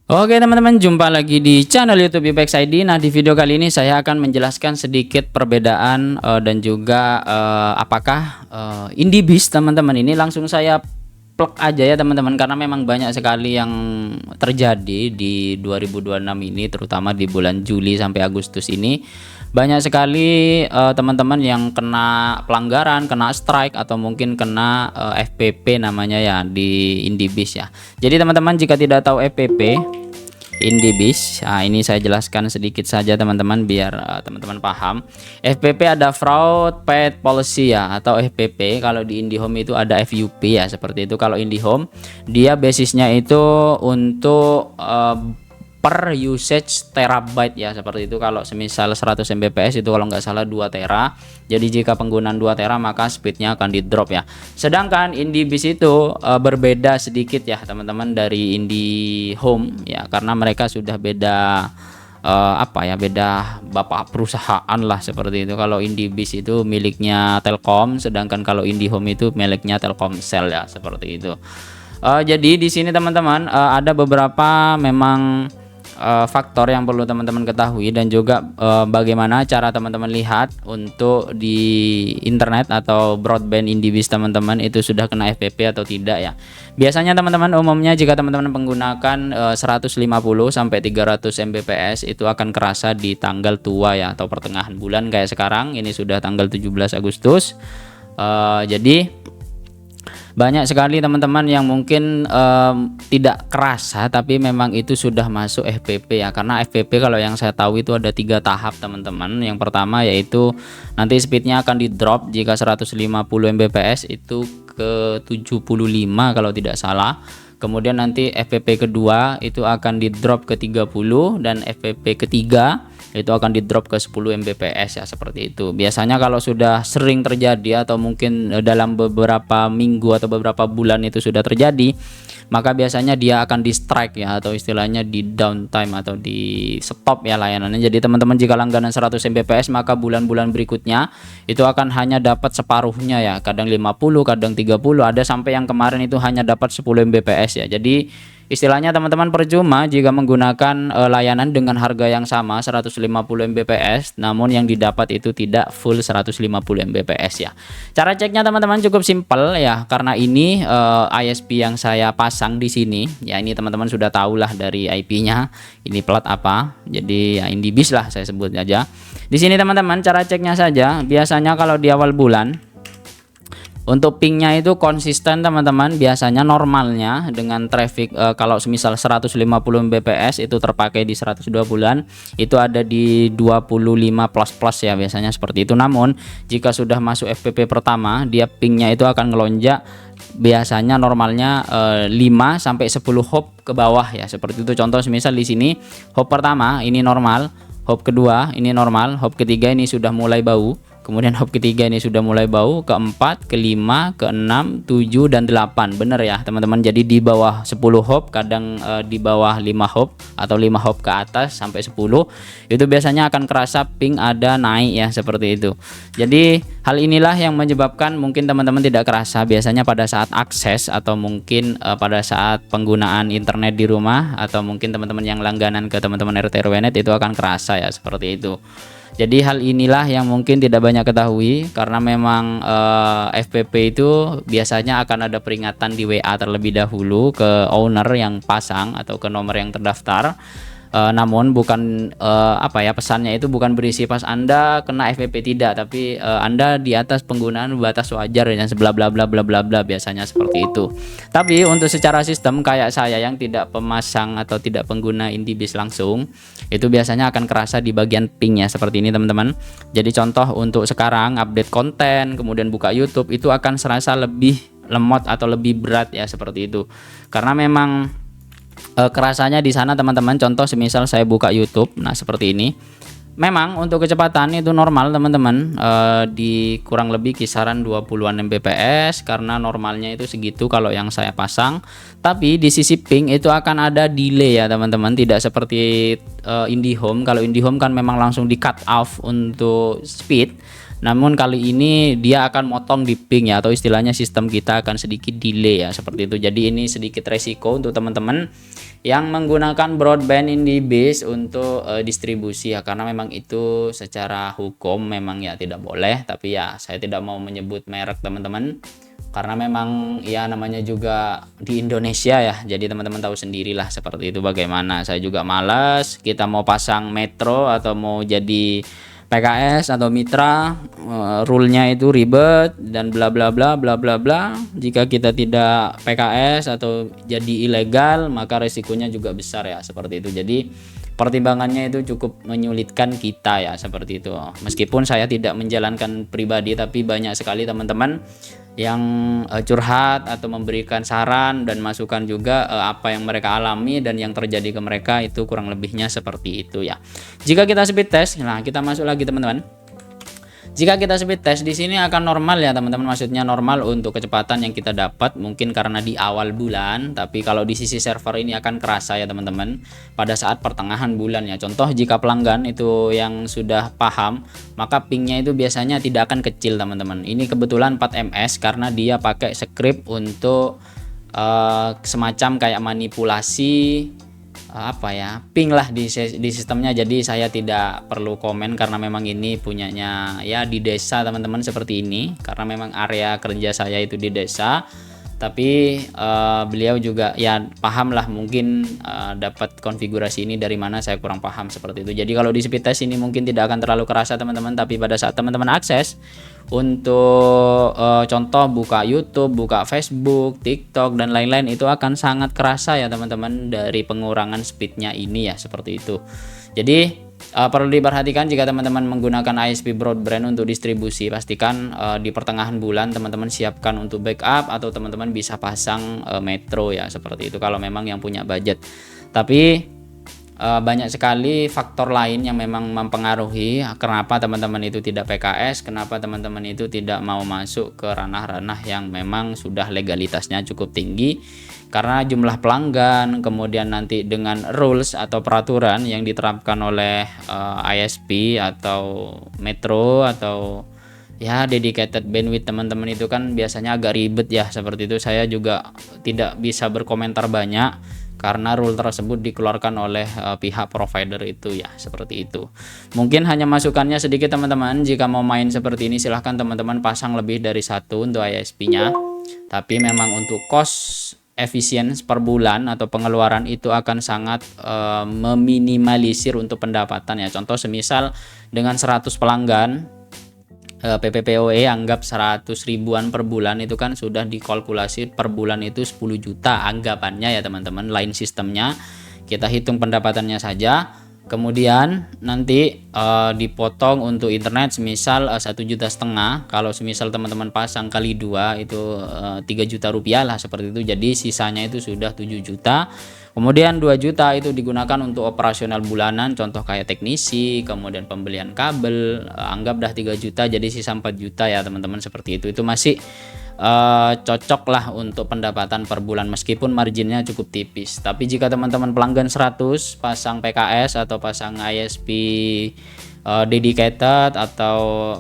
Oke teman-teman, jumpa lagi di channel YouTube Ipex ID. Nah, di video kali ini saya akan menjelaskan sedikit perbedaan dan juga apakah IndiBiz teman-teman ini. Langsung saya plug aja ya teman-teman, karena memang banyak sekali yang terjadi di 2026 ini, terutama di bulan Juli sampai Agustus ini. Banyak sekali teman-teman yang kena pelanggaran, kena strike atau mungkin kena FPP namanya ya di IndiBiz ya. Jadi teman-teman, jika tidak tahu FPP IndiBiz, nah ini saya jelaskan sedikit saja teman-teman biar teman-teman paham. FPP ada Fraud Paid Policy ya, atau FPP. Kalau di IndiHome itu ada FUP ya, seperti itu. Kalau IndiHome dia basisnya itu untuk per usage terabyte ya, seperti itu. Kalau semisal 100 Mbps itu kalau nggak salah 2 tera. Jadi jika penggunaan 2 tera maka speednya akan di drop ya. Sedangkan IndiBiz itu berbeda sedikit ya teman-teman dari IndiHome ya, karena mereka sudah beda beda bapak perusahaan lah, seperti itu. Kalau IndiBiz itu miliknya Telkom, sedangkan kalau IndiHome itu miliknya Telkomsel ya, seperti itu. Jadi di sini teman-teman ada beberapa memang faktor yang perlu teman-teman ketahui, dan juga bagaimana cara teman-teman lihat untuk di internet atau broadband IndiBiz teman-teman itu sudah kena FPP atau tidak ya. Biasanya teman-teman umumnya jika teman-teman menggunakan 150 sampai 300 Mbps itu akan kerasa di tanggal tua ya, atau pertengahan bulan kayak sekarang ini sudah tanggal 17 Agustus. Jadi banyak sekali teman-teman yang mungkin tidak kerasa, tapi memang itu sudah masuk FPP ya. Karena FPP kalau yang saya tahu itu ada 3 tahap teman-teman. Yang pertama yaitu nanti speednya akan di drop jika 150 Mbps itu ke 75 kalau tidak salah. Kemudian nanti FPP kedua itu akan di drop ke 30, dan FPP ketiga itu akan di drop ke 10 Mbps ya, seperti itu. Biasanya kalau sudah sering terjadi atau mungkin dalam beberapa minggu atau beberapa bulan itu sudah terjadi, maka biasanya dia akan di strike ya, atau istilahnya di downtime atau di stop ya layanannya. Jadi teman-teman jika langganan 100 Mbps maka bulan-bulan berikutnya itu akan hanya dapat separuhnya ya, kadang 50, kadang 30, ada sampai yang kemarin itu hanya dapat 10 Mbps ya. Jadi istilahnya teman-teman percuma jika menggunakan layanan dengan harga yang sama 150 Mbps, namun yang didapat itu tidak full 150 Mbps ya. Cara ceknya teman-teman cukup simpel ya, karena ini ISP yang saya pasang di sini ya. Ini teman-teman sudah tahu lah dari IP-nya ini plat apa. Jadi ya IndiBiz lah saya sebut aja. Di sini teman-teman cara ceknya saja. Biasanya kalau di awal bulan untuk pingnya itu konsisten teman-teman, biasanya normalnya dengan traffic kalau semisal 150 Mbps itu terpakai di 102 bulan itu ada di 25 plus ya, biasanya seperti itu. Namun jika sudah masuk FPP pertama, dia pingnya itu akan ngelonjak, biasanya normalnya 5 sampai 10 hop ke bawah ya, seperti itu. Contoh semisal di sini hop pertama ini normal, hop kedua ini normal, hop ketiga ini sudah mulai bau, kemudian hop ketiga ini sudah mulai bau, keempat, kelima, keenam, 7 dan 8. Bener ya teman-teman. Jadi di bawah 10 hop, kadang di bawah 5 hop atau 5 hop ke atas sampai 10 itu biasanya akan kerasa ping ada naik ya, seperti itu. Jadi hal inilah yang menyebabkan mungkin teman-teman tidak kerasa biasanya pada saat akses, atau mungkin pada saat penggunaan internet di rumah, atau mungkin teman-teman yang langganan ke teman-teman RT RW net itu akan kerasa ya, seperti itu. Jadi hal inilah yang mungkin tidak banyak ketahui, karena memang FPP itu biasanya akan ada peringatan di WA terlebih dahulu ke owner yang pasang atau ke nomor yang terdaftar. Namun bukan pesannya itu bukan berisi pas Anda kena FPP, tidak, tapi Anda di atas penggunaan batas wajar dan bla bla bla bla bla bla, biasanya seperti itu. Tapi untuk secara sistem kayak saya yang tidak pemasang atau tidak pengguna IndiBiz langsung, itu biasanya akan kerasa di bagian pingnya seperti ini teman-teman. Jadi contoh untuk sekarang update konten kemudian buka YouTube itu akan serasa lebih lemot atau lebih berat ya, seperti itu. Karena memang kerasanya di sana teman-teman. Contoh semisal saya buka YouTube, nah seperti ini. Memang untuk kecepatan itu normal teman-teman, di kurang lebih kisaran 20-an Mbps, karena normalnya itu segitu kalau yang saya pasang. Tapi di sisi ping itu akan ada delay ya teman-teman, tidak seperti IndiHome. Kalau IndiHome kan memang langsung di cut off untuk speed, namun kali ini dia akan motong di ping ya, atau istilahnya sistem kita akan sedikit delay ya, seperti itu. Jadi ini sedikit resiko untuk teman-teman yang menggunakan broadband IndiBeast untuk distribusi ya, karena memang itu secara hukum memang ya tidak boleh, tapi ya saya tidak mau menyebut merek teman-teman karena memang ya namanya juga di Indonesia ya, jadi teman-teman tahu sendirilah seperti itu bagaimana. Saya juga malas kita mau pasang Metro atau mau jadi PKS atau mitra, rule-nya itu ribet dan bla bla bla bla bla bla. Jika kita tidak PKS atau jadi ilegal, maka resikonya juga besar ya, seperti itu. Jadi pertimbangannya itu cukup menyulitkan kita ya, seperti itu. Meskipun saya tidak menjalankan pribadi, tapi banyak sekali teman-teman yang curhat atau memberikan saran dan masukan juga apa yang mereka alami dan yang terjadi ke mereka, itu kurang lebihnya seperti itu ya. Jika kita speed test, nah kita masuk lagi teman-teman. Jika kita speed test di sini akan normal ya teman-teman, maksudnya normal untuk kecepatan yang kita dapat, mungkin karena di awal bulan, tapi kalau di sisi server ini akan kerasa ya teman-teman pada saat pertengahan bulan ya. Contoh jika pelanggan itu yang sudah paham, maka pingnya itu biasanya tidak akan kecil teman-teman. Ini kebetulan 4 ms karena dia pakai script untuk semacam kayak manipulasi apa ya, ping lah di sistemnya. Jadi saya tidak perlu komen karena memang ini punyanya ya di desa teman-teman seperti ini, karena memang area kerja saya itu di desa. Tapi beliau juga ya paham lah, mungkin dapat konfigurasi ini dari mana saya kurang paham seperti itu. Jadi kalau di speed test ini mungkin tidak akan terlalu kerasa teman-teman, tapi pada saat teman-teman akses untuk contoh buka YouTube, buka Facebook, TikTok dan lain-lain, itu akan sangat kerasa ya teman-teman dari pengurangan speednya ini ya, seperti itu. Jadi perlu diperhatikan jika teman-teman menggunakan ISP broadband untuk distribusi, pastikan di pertengahan bulan teman-teman siapkan untuk backup atau teman-teman bisa pasang Metro ya, seperti itu kalau memang yang punya budget. Tapi banyak sekali faktor lain yang memang mempengaruhi kenapa teman-teman itu tidak PKS, kenapa teman-teman itu tidak mau masuk ke ranah-ranah yang memang sudah legalitasnya cukup tinggi, karena jumlah pelanggan, kemudian nanti dengan rules atau peraturan yang diterapkan oleh ISP atau Metro atau ya dedicated bandwidth teman-teman itu kan biasanya agak ribet ya, seperti itu. Saya juga tidak bisa berkomentar banyak karena rule tersebut dikeluarkan oleh pihak provider itu ya, seperti itu. Mungkin hanya masukannya sedikit teman-teman, jika mau main seperti ini silahkan teman-teman pasang lebih dari satu untuk ISP-nya. Tapi memang untuk cost efisien per bulan atau pengeluaran itu akan sangat meminimalisir untuk pendapatan ya. Contoh semisal dengan 100 pelanggan PPPoE anggap 100 ribuan per bulan, itu kan sudah dikalkulasi per bulan itu 10 juta anggapannya ya teman-teman. Lain sistemnya kita hitung pendapatannya saja, kemudian nanti dipotong untuk internet semisal 1,5 juta. Kalau semisal teman-teman pasang kali 2 itu 3 juta rupiah lah, seperti itu. Jadi sisanya itu sudah 7 juta. Kemudian 2 juta itu digunakan untuk operasional bulanan, contoh kayak teknisi, kemudian pembelian kabel, anggap dah 3 juta, jadi sisa 4 juta ya teman-teman, seperti itu. Itu masih cocok lah untuk pendapatan per bulan meskipun marginnya cukup tipis. Tapi jika teman-teman pelanggan 100 pasang PKS atau pasang ISP dedicated atau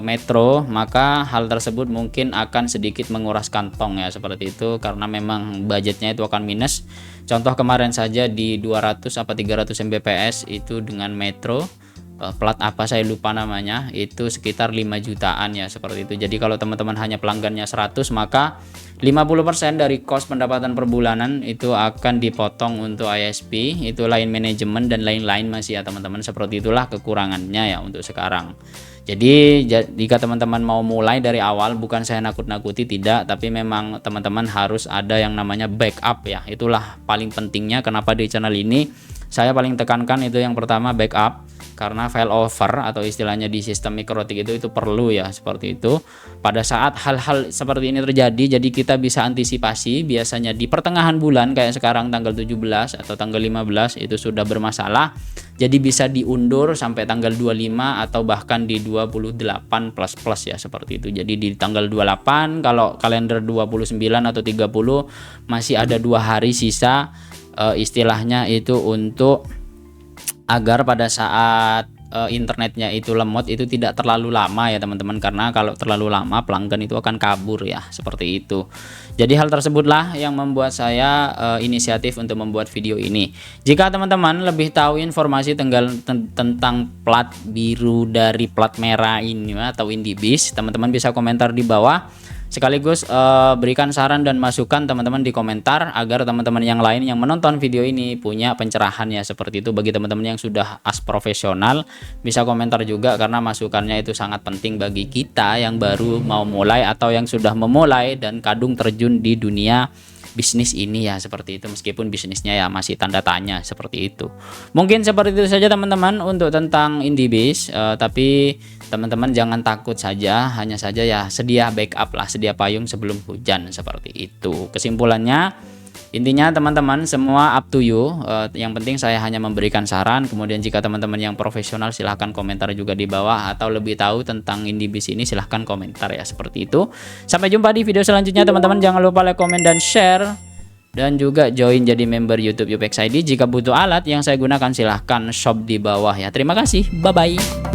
Metro, maka hal tersebut mungkin akan sedikit menguras kantong ya, seperti itu, karena memang budgetnya itu akan minus. Contoh kemarin saja di 200 apa 300 Mbps itu dengan Metro, plat apa saya lupa namanya, itu sekitar 5 jutaan ya, seperti itu. Jadi kalau teman-teman hanya pelanggannya 100, maka 50% dari kos pendapatan per bulanan itu akan dipotong untuk ISP, itu line manajemen dan lain-lain masih ya teman-teman. Seperti itulah kekurangannya ya untuk sekarang. Jadi jika teman-teman mau mulai dari awal, bukan saya nakut-nakuti, tidak, tapi memang teman-teman harus ada yang namanya backup ya. Itulah paling pentingnya. Kenapa di channel ini saya paling tekankan itu yang pertama backup, karena failover atau istilahnya di sistem mikrotik itu perlu ya, seperti itu. Pada saat hal-hal seperti ini terjadi, jadi kita bisa antisipasi. Biasanya di pertengahan bulan kayak sekarang tanggal 17 atau tanggal 15 itu sudah bermasalah, jadi bisa diundur sampai tanggal 25 atau bahkan di 28 plus ya, seperti itu. Jadi di tanggal 28, kalau kalender 29 atau 30 masih ada 2 hari sisa, istilahnya itu untuk agar pada saat internetnya itu lemot itu tidak terlalu lama ya teman-teman, karena kalau terlalu lama pelanggan itu akan kabur ya, seperti itu. Jadi hal tersebutlah yang membuat saya inisiatif untuk membuat video ini. Jika teman-teman lebih tahu informasi tentang plat biru dari plat merah ini atau IndiBiz, teman-teman bisa komentar di bawah. Sekaligus berikan saran dan masukan teman-teman di komentar agar teman-teman yang lain yang menonton video ini punya pencerahan ya, seperti itu. Bagi teman-teman yang sudah profesional bisa komentar juga, karena masukannya itu sangat penting bagi kita yang baru mau mulai atau yang sudah memulai dan kadung terjun di dunia bisnis ini ya, seperti itu. Meskipun bisnisnya ya masih tanda tanya, seperti itu. Mungkin seperti itu saja teman-teman untuk tentang IndiBiz, tapi teman-teman jangan takut saja, hanya saja ya sedia backup lah, sedia payung sebelum hujan, seperti itu. Kesimpulannya, intinya teman-teman semua up to you, yang penting saya hanya memberikan saran. Kemudian jika teman-teman yang profesional silahkan komentar juga di bawah, atau lebih tahu tentang IndiBiz ini silahkan komentar ya, seperti itu. Sampai jumpa di video selanjutnya teman-teman, jangan lupa like, komen, dan share, dan juga join jadi member YouTube Yupex ID. Jika butuh alat yang saya gunakan silahkan shop di bawah ya. Terima kasih, bye bye.